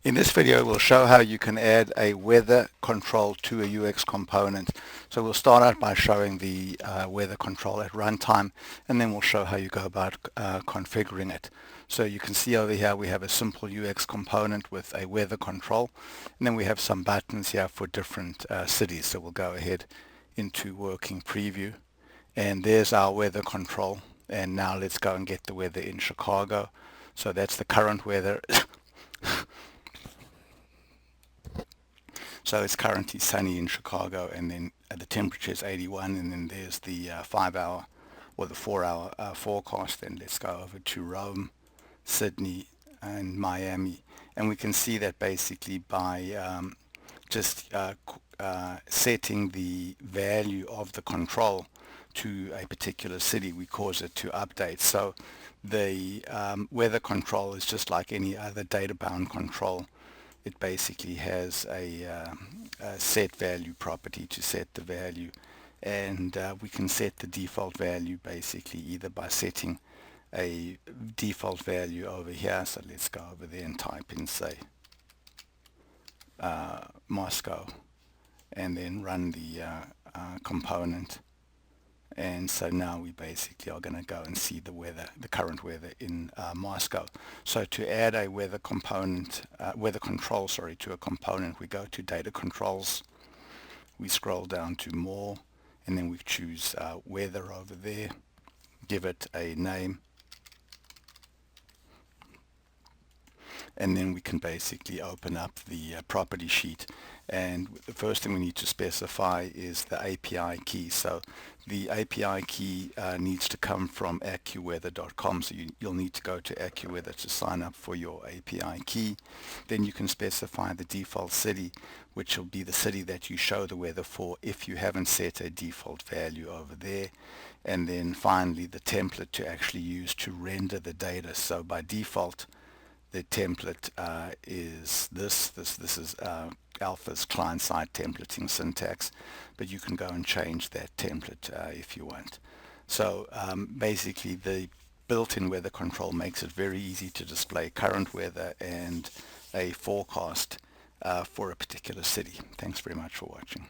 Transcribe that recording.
In this video, we'll show how you can add a weather control to a UX component. So we'll start out by showing the weather control at runtime, and then we'll show how you go about configuring it. So you can see over here we have a simple UX component with a weather control, and then we have some buttons here for different cities. So we'll go ahead into working preview, and there's our weather control. And now let's go and get the weather in Chicago. So that's the current weather. So it's currently sunny in Chicago, and then the temperature is 81, and then there's the 5-hour or the 4-hour forecast. Then let's go over to Rome, Sydney, and Miami, and we can see that basically by just setting the value of the control to a particular city, we cause it to update. So the weather control is just like any other data-bound control. It basically has a set value property to set the value, and we can set the default value basically either by setting a default value over here. So let's go over there and type in, say, Moscow, and then run the component. And so now we basically are going to go and see the weather, the current weather in Moscow. So to add a weather component, weather control, sorry, to a component, we go to Data Controls, we scroll down to More, and then we choose Weather over there, give it a name, and then we can basically open up the property sheet. And the first thing we need to specify is the API key. So the API key needs to come from AccuWeather.com. So you'll need to go to AccuWeather to sign up for your API key. Then you can specify the default city, which will be the city that you show the weather for if you haven't set a default value over there. And then finally the template to actually use to render the data. So by default, the template is this is Alpha's client-side templating syntax, but you can go and change that template if you want. So basically the built-in weather control makes it very easy to display current weather and a forecast for a particular city. Thanks very much for watching.